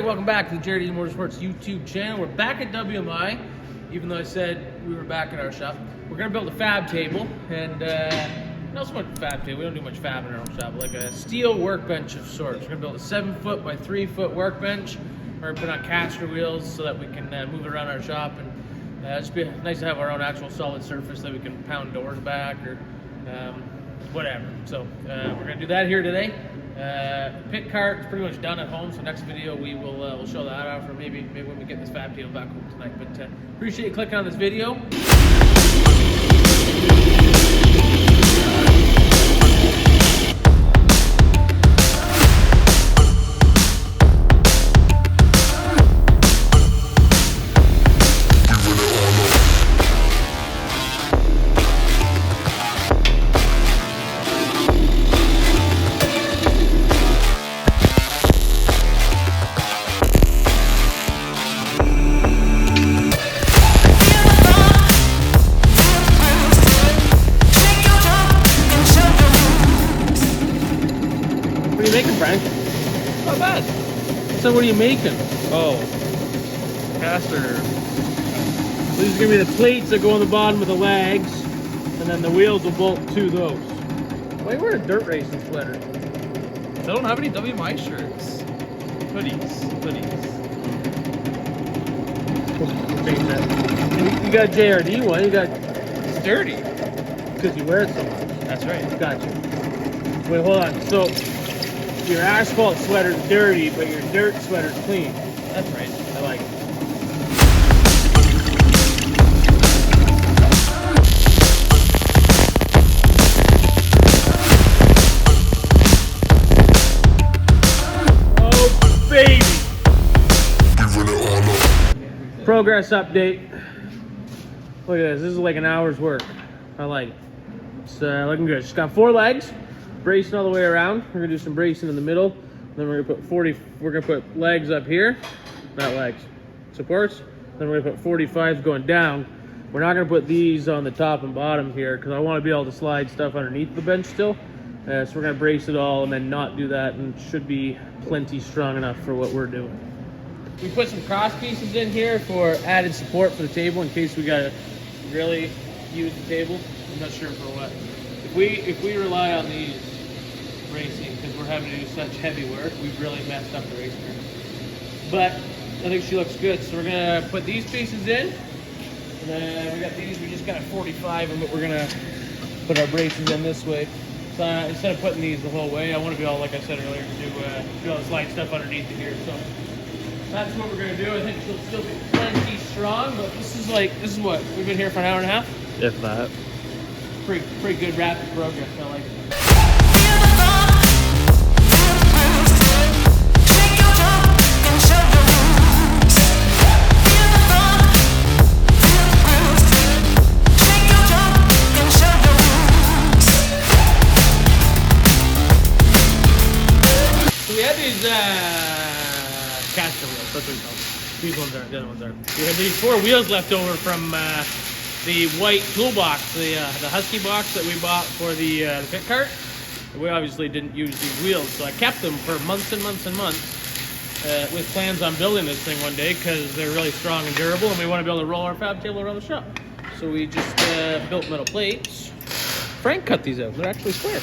welcome back to the Jared Motorsports YouTube channel. We're back at WMI, even though I said we were back at our shop. We're gonna build a fab table, and not so much fab table, we don't do much fab in our own shop, like a steel workbench of sorts. We're gonna build a 7-foot by 3-foot workbench. We're gonna put on caster wheels so that we can move it around our shop, and just be nice to have our own actual solid surface that we can pound doors back or whatever. So we're gonna do that here today. Pit cart is pretty much done at home, so next video we will we'll show that off, or maybe when we get this fab table back home tonight. But appreciate you clicking on this video. What are you making, Frank? Not bad. So what are you making? Oh, caster. So these are going to be the plates that go on the bottom of the legs, and then the wheels will bolt to those. Why are you wearing a dirt racing sweater? I don't have any WMI shirts. Hoodies. You got JRD one, you got... It's dirty. Because you wear it so much. That's right. Gotcha. Wait, hold on. So, your asphalt sweater's dirty, but your dirt sweater's clean. That's right. I like it. Oh, baby! Progress update. Look at this. This is like an hour's work. I like it. It's looking good. Just got 4 legs. Bracing all the way around. We're gonna do some bracing in the middle. Then we're gonna put we're gonna put legs up here. Not legs. Supports. Then we're gonna put 45s going down. We're not gonna put these on the top and bottom here because I want to be able to slide stuff underneath the bench still. So we're gonna brace it all and then not do that, and it should be plenty strong enough for what we're doing. We put some cross pieces in here for added support for the table in case we gotta really use the table. I'm not sure for what. If we rely on these racing because we're having to do such heavy work, we've really messed up the race car. But I think she looks good, so we're gonna put these pieces in, and then we got these. We just got 45 of them, but we're gonna put our braces in this way. So instead of putting these the whole way, I want to be all, like I said earlier, to be able to slide stuff underneath it here. So that's what we're gonna do. I think she'll still be plenty strong, but this is what we've been here for an hour and a half. If that. Pretty good rapid progress. I like it. So we had these caster wheels. That's what we call them. These ones aren't. The other ones are. We had these 4 wheels left over from the white toolbox, the Husky box that we bought for the pit cart. We obviously didn't use these wheels, so I kept them for months and months and months with plans on building this thing one day because they're really strong and durable, and we want to be able to roll our fab table around the shop. So we just built metal plates. Frank cut these out. They're actually square.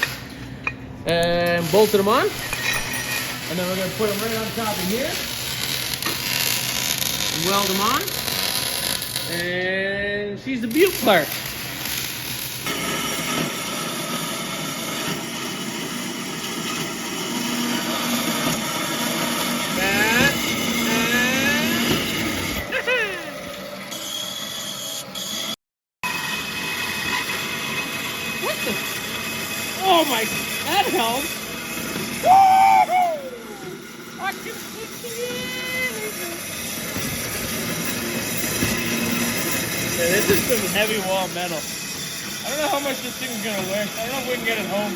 And bolted them on. And then we're going to put them right on top of here. And weld them on. And she's the beaut part. What the? Oh my, that helps. I can Yeah, this is some heavy wall metal. I don't know how much this thing's gonna weigh. I don't know if we can get it home.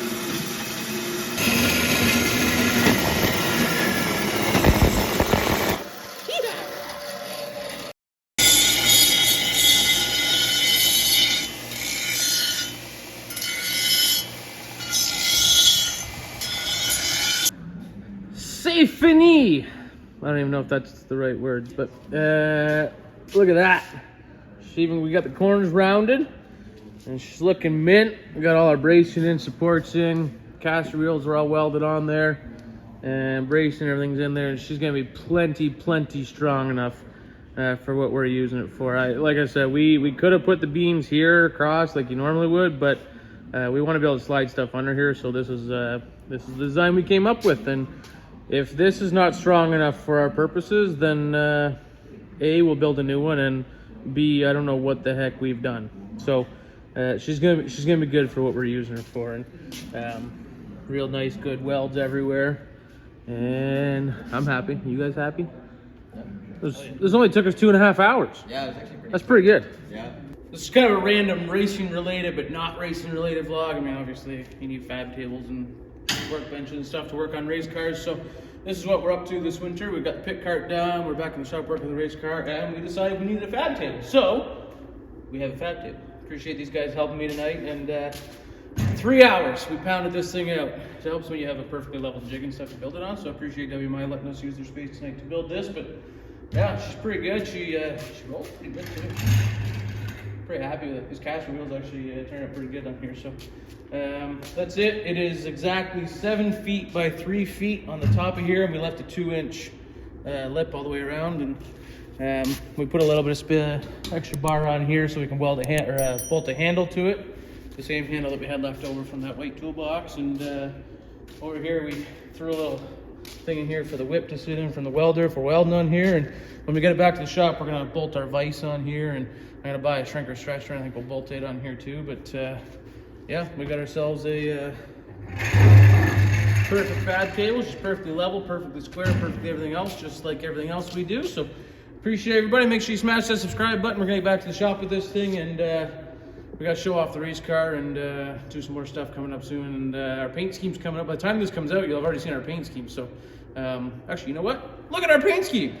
C'est fini! don't even know if that's the right words, but look at that. We got the corners rounded, and she's looking mint. We got all our bracing in, supports in, caster wheels are all welded on there, and bracing, everything's in there, and she's gonna be plenty strong enough for what we're using it for. Like I said, we could have put the beams here across like you normally would, but we want to be able to slide stuff under here, so this is the design we came up with. And if this is not strong enough for our purposes, then A, we'll build a new one, and B, I don't know what the heck we've done. So she's gonna be good for what we're using her for, and real nice, good welds everywhere, and I'm happy. You guys happy? This only took us 2.5 hours. Yeah, it was actually That's pretty good. Yeah. This is kind of a random racing related but not racing related vlog. I mean, obviously you need fab tables and workbenches and stuff to work on race cars. So this is what we're up to this winter. We've got the pit cart down, we're back in the shop working on the race car, and we decided we needed a fab table. So we have a fab table. Appreciate these guys helping me tonight, and 3 hours we pounded this thing out. It helps when you have a perfectly level jig and stuff to build it on, so I appreciate WMI letting us use their space tonight to build this. But yeah, she's pretty good. She rolls pretty good too. Pretty happy with it. These caster wheels actually turned out pretty good on here. So that's it. It is exactly 7 feet by 3 feet on the top of here, and we left a 2-inch lip all the way around, and we put a little bit of extra bar on here so we can weld bolt a handle to it, the same handle that we had left over from that white toolbox. And over here we threw a little thing in here for the whip to sit in from the welder for welding on here. And when we get it back to the shop, we're gonna bolt our vise on here, and I'm gonna buy a shrinker stretcher, and I think we'll bolt it on here too. But yeah, we got ourselves a perfect fab table. She's perfectly level, perfectly square, perfectly everything else, just like everything else we do. So appreciate everybody. Make sure you smash that subscribe button. We're gonna get back to the shop with this thing, and we got to show off the race car and do some more stuff coming up soon. And our paint scheme's coming up. By the time this comes out, you'll have already seen our paint scheme. So actually, you know what? Look at our paint scheme.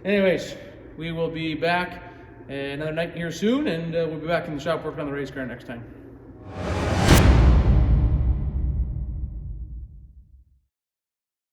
Anyways, we will be back another night here soon, and we'll be back in the shop working on the race car next time.